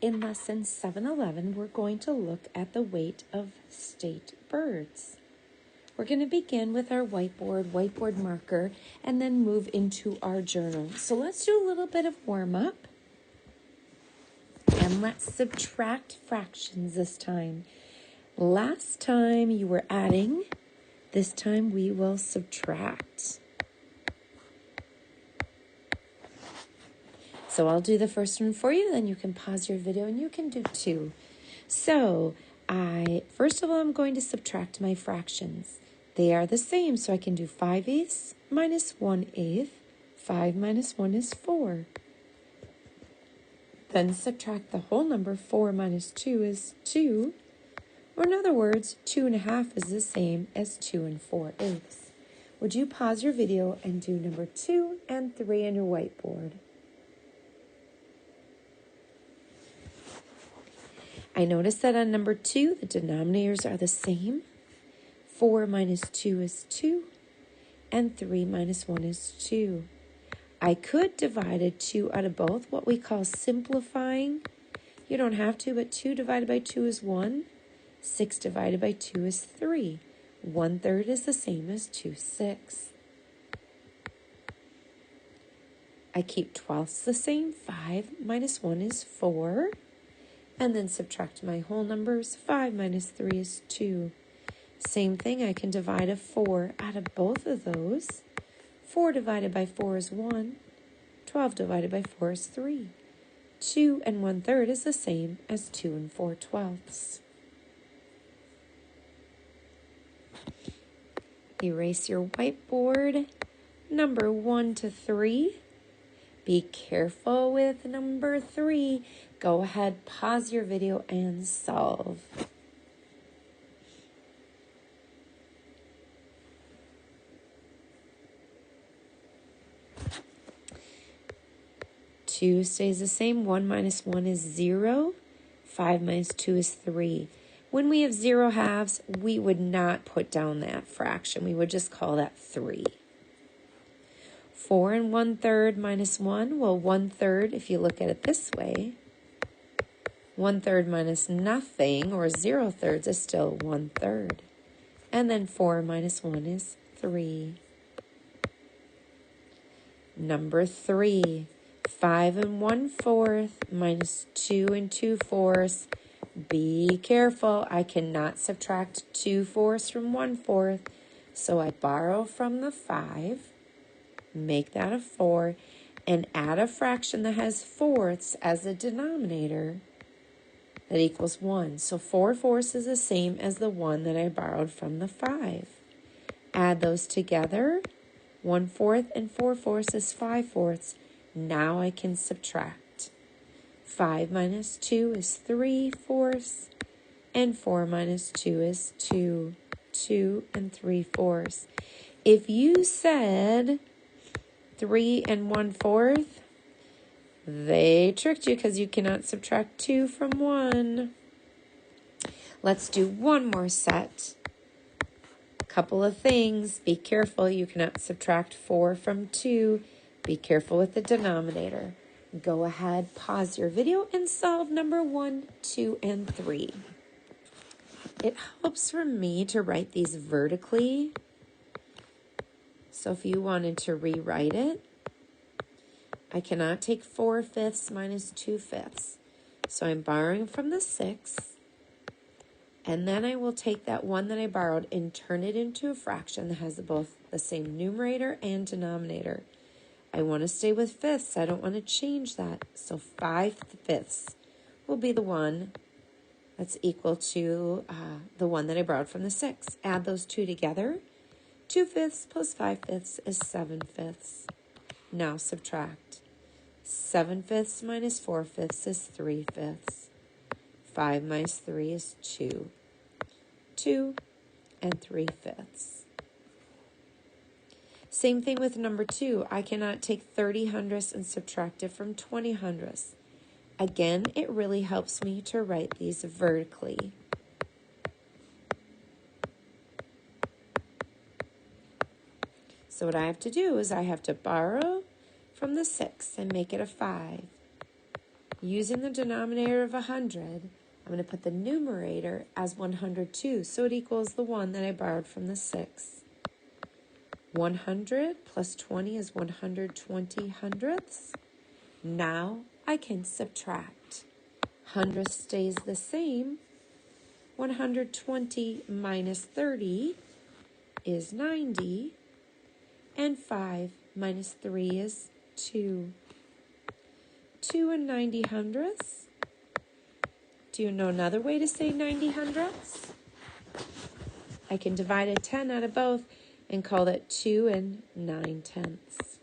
In lesson 711, we're going to look at the weight of state birds. We're going to begin with our whiteboard marker, and then move into our journal. So let's do a little bit of warm-up. And let's subtract fractions this time. Last time you were adding. This time we will subtract. So I'll do the first one for you, then you can pause your video and you can do two. So first of all, I'm going to subtract my fractions. They are the same, so I can do 5/8 minus 1/8. 5 minus 1 is 4. Then subtract the whole number. 4 minus 2 is 2. Or in other words, 2 1/2 is the same as 2 4/8. Would you pause your video and do number 2 and 3 on your whiteboard? I notice that on number 2, the denominators are the same. 4 minus 2 is 2, and 3 minus 1 is 2. I could divide a 2 out of both, what we call simplifying. You don't have to, but 2 divided by 2 is 1. 6 divided by 2 is 3. 1/3 is the same as 2/6. I keep 12ths the same. 5 minus 1 is 4. And then subtract my whole numbers. 5 minus 3 is 2. Same thing, I can divide a 4 out of both of those. 4 divided by 4 is 1. 12 divided by 4 is 3. 2 1/3 is the same as 2 4/12. Erase your whiteboard. Number 1 to 3. Be careful with number 3. Go ahead, pause your video and solve. Two stays the same. 1 minus 1 is 0. 5 minus 2 is 3. When we have 0 halves, we would not put down that fraction. We would just call that 3. 4 1/3 minus 1. Well, 1/3, if you look at it this way, 1/3 minus nothing, or 0/3, is still 1/3. And then 4 minus 1 is 3. Number 3. 5 1/4 minus 2 2/4. Be careful. I cannot subtract 2/4 from 1/4. So I borrow from the 5, make that a 4, and add a fraction that has 4ths as a denominator. That equals 1. So 4/4 is the same as the 1 that I borrowed from the 5. Add those together. 1/4 and 4/4 is 5/4. Now I can subtract. 5 minus 2 is 3/4, and 4 minus 2 is 2. 2 3/4. If you said 3 1/4, they tricked you because you cannot subtract 2 from 1. Let's do one more set. Couple of things. Be careful. You cannot subtract 4 from 2. Be careful with the denominator. Go ahead, pause your video, and solve number 1, 2, and 3. It helps for me to write these vertically. So if you wanted to rewrite it, I cannot take 4/5 minus 2/5. So I'm borrowing from the 6. And then I will take that 1 that I borrowed and turn it into a fraction that has both the same numerator and denominator. I want to stay with fifths. I don't want to change that. So 5/5 will be the one that's equal to the 1 that I borrowed from the 6. Add those two together. 2/5 plus 5/5 is 7/5. Now subtract. 7/5 minus 4/5 is 3/5. 5 minus 3 is 2. 2 3/5. Same thing with number 2. I cannot take 30 hundredths and subtract it from 20 hundredths. Again, it really helps me to write these vertically. So what I have to do is I have to borrow from the 6 and make it a 5. Using the denominator of 100, I'm going to put the numerator as 102, so it equals the 1 that I borrowed from the 6. 100 plus 20 is 120 hundredths. Now I can subtract. Hundredths stays the same. 120 minus 30 is 90. And 5 minus 3 is 2. 2 and 90 hundredths. Do you know another way to say 90 hundredths? I can divide a 10 out of both and call it 2 and 9 tenths.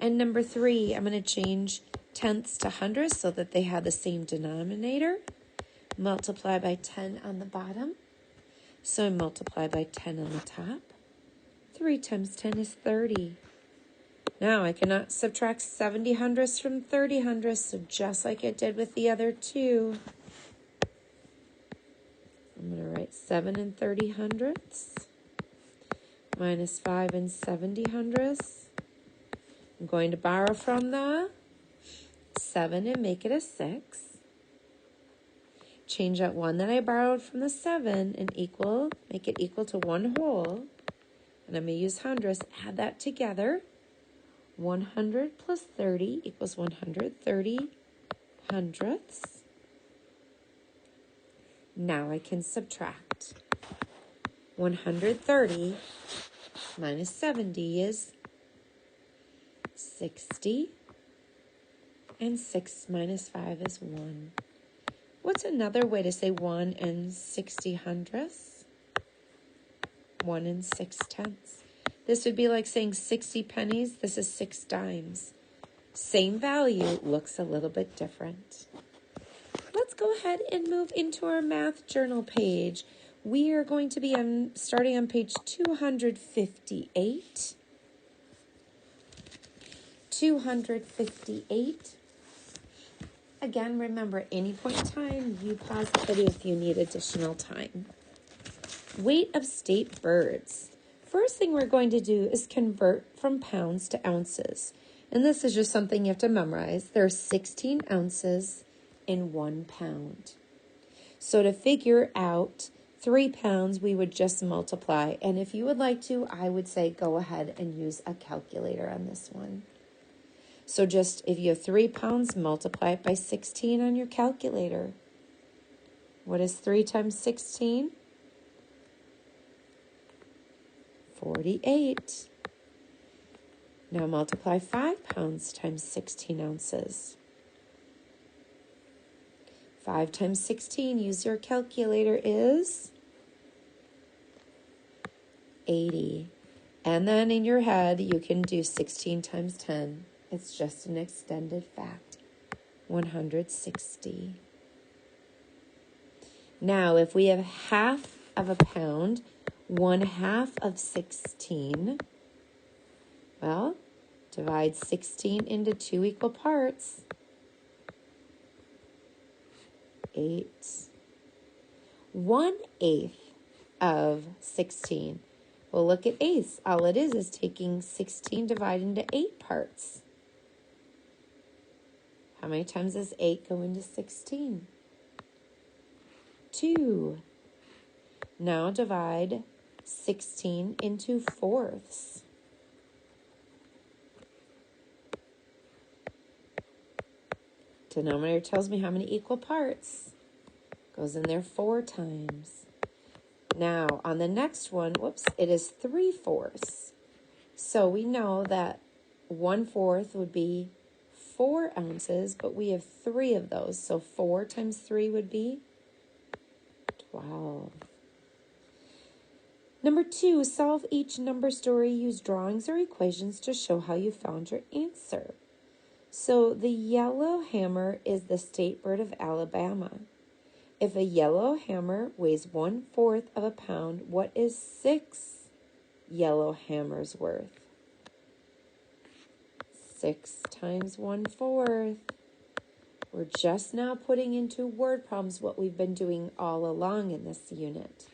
And number 3, I'm going to change tenths to hundredths so that they have the same denominator. Multiply by 10 on the bottom. So I multiply by 10 on the top. 3 times 10 is 30. Now I cannot subtract 70 hundredths from 30 hundredths, so just like it did with the other two, I'm going to write 7 and 30 hundredths minus 5 and 70 hundredths. I'm going to borrow from the 7 and make it a 6. Change that 1 that I borrowed from the 7 and make it equal to 1 whole. And I'm going to use hundredths, add that together. 100 plus 30 equals 130 hundredths. Now I can subtract. 130 minus 70 is 60. And 6 minus 5 is 1. What's another way to say 1 and 60 hundredths? 1 and 6 tenths. This would be like saying 60 pennies. This is 6 dimes. Same value, looks a little bit different. Let's go ahead and move into our math journal page. We are going to be starting on page 258. 258. Again, remember, any point in time, you pause the video if you need additional time. Weight of state birds. First thing we're going to do is convert from pounds to ounces. And this is just something you have to memorize. There are 16 ounces in 1 pound. So to figure out 3 pounds, we would just multiply. And if you would like to, I would say go ahead and use a calculator on this one. So just if you have 3 pounds, multiply it by 16 on your calculator. What is 3 times 16? 48. Now multiply 5 pounds times 16 ounces. 5 times 16, use your calculator, is 80. And then in your head, you can do 16 times 10. It's just an extended fact. 160. Now, if we have half of a pound, 1/2 of 16, well, divide 16 into 2 equal parts. 8. 1/8 of 16. Well, look at eighths. All it is taking 16 divided into 8 parts. How many times does 8 go into 16? 2. Now divide 16 into 4ths. Denominator tells me how many equal parts. Goes in there 4 times. Now, on the next one, it is 3/4. So we know that 1/4 would be 4 ounces, but we have 3 of those. So 4 times 3 would be 12. Number 2, solve each number story. Use drawings or equations to show how you found your answer. So the yellow hammer is the state bird of Alabama. If a yellow hammer weighs 1/4 of a pound, what is 6 yellow hammers worth? 6 times 1/4. We're just now putting into word problems what we've been doing all along in this unit.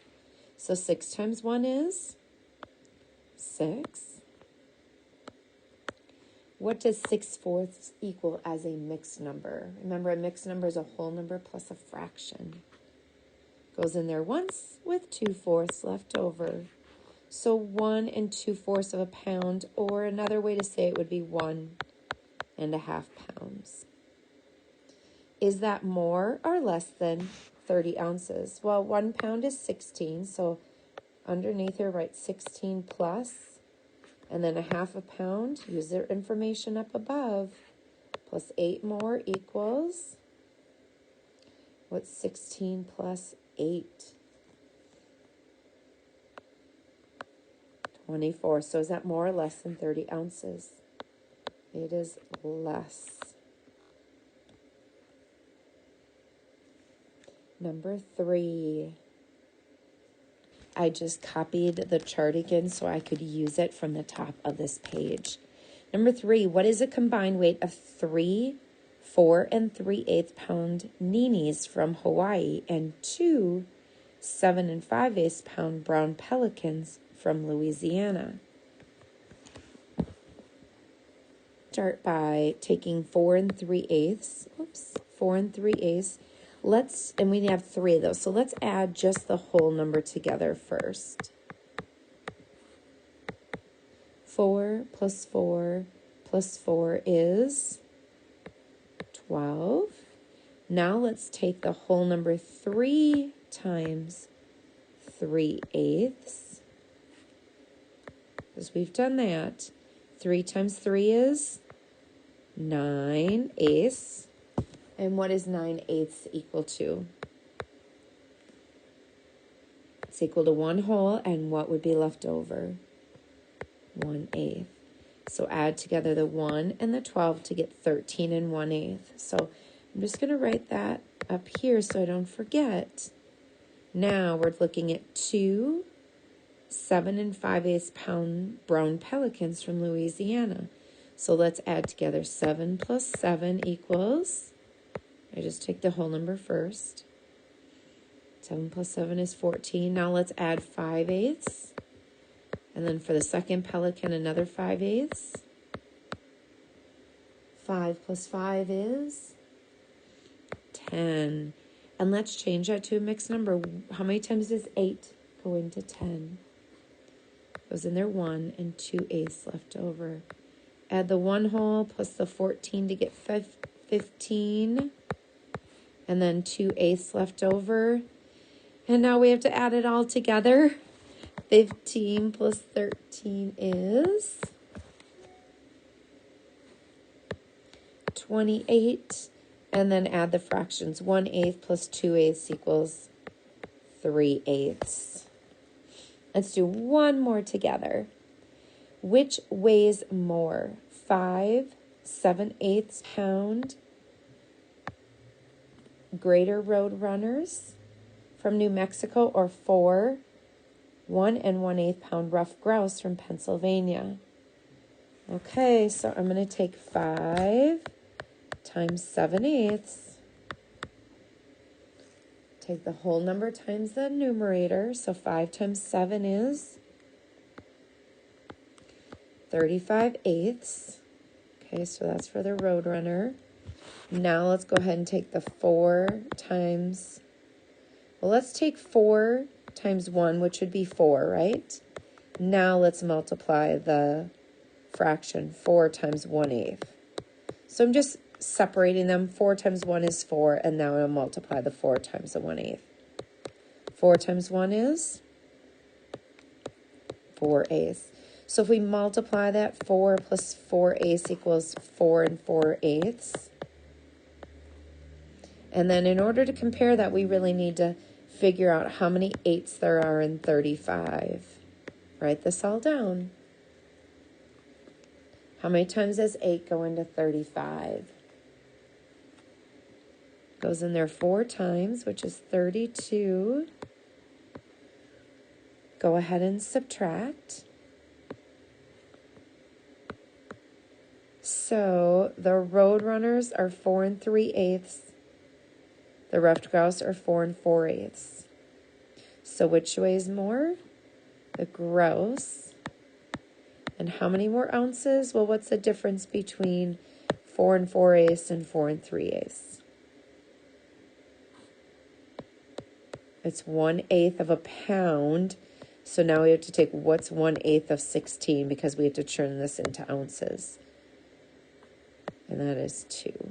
So 6 times 1 is 6. What does 6/4 equal as a mixed number? Remember, a mixed number is a whole number plus a fraction. Goes in there once with 2/4 left over. So 1 2/4 of a pound, or another way to say it would be 1.5 pounds. Is that more or less than 30 ounces? Well, 1 pound is 16, so underneath here write 16 plus, and then 1/2 pound, use their information up above, plus 8 more equals, what's 16 plus 8? 24. So is that more or less than 30 ounces? It is less. Number 3. I just copied the chart again so I could use it from the top of this page. Number 3, what is a combined weight of 3 4 3/8 pound ninis from Hawaii and 2 7 5/8 pound brown pelicans from Louisiana? Start by taking 4 3/8. 4 3/8. And we have 3 of those, so let's add just the whole number together first. 4 plus 4 plus 4 is 12. Now let's take the whole number 3 times 3/8. Because we've done that. 3 times 3 is 9/8. And what is 9/8 equal to? It's equal to 1 whole, and what would be left over? 1/8. So add together the 1 and the 12 to get 13 1/8. So I'm just going to write that up here so I don't forget. Now we're looking at 2 7 5/8 pound brown pelicans from Louisiana. So let's add together 7 plus 7 equals, I just take the whole number first. 7 plus 7 is 14. Now let's add 5/8. And then for the second pelican, another 5/8. 5 plus 5 is 10. And let's change that to a mixed number. How many times does 8 go into 10? Goes in there 1 and 2/8 left over. Add the 1 whole plus the 14 to get 15. And then 2/8 left over. And now we have to add it all together. 15 plus 13 is 28. And then add the fractions. 1/8 plus 2/8 equals 3/8. Let's do one more together. Which weighs more? 5 7/8 pound greater road runners from New Mexico, or 4 1 1/8 pound rough grouse from Pennsylvania? Okay, so I'm going to take 5 times 7/8. Take the whole number times the numerator. So 5 times 7 is 35/8. Okay, so that's for the Roadrunner. Now let's go ahead and take the 4 times, well, let's take 4 times 1, which would be 4, right? Now let's multiply the fraction, 4 times 1/8. So I'm just separating them. 4 times 1 is 4, and now I'll multiply the 4 times the 1/8. 4 times 1 is 4/8. So if we multiply that, 4 plus 4/8 equals 4 4/8. And then in order to compare that, we really need to figure out how many 8s there are in 35. Write this all down. How many times does 8 go into 35? Goes in there 4 times, which is 32. Go ahead and subtract. So the Roadrunners are 4 3/8. The ruffed grouse are 4 4/8. So which weighs more? The grouse. And how many more ounces? Well, what's the difference between 4 4/8 and 4 3/8? It's 1/8 of a pound. So now we have to take what's 1/8 of 16 because we have to turn this into ounces. And that is 2.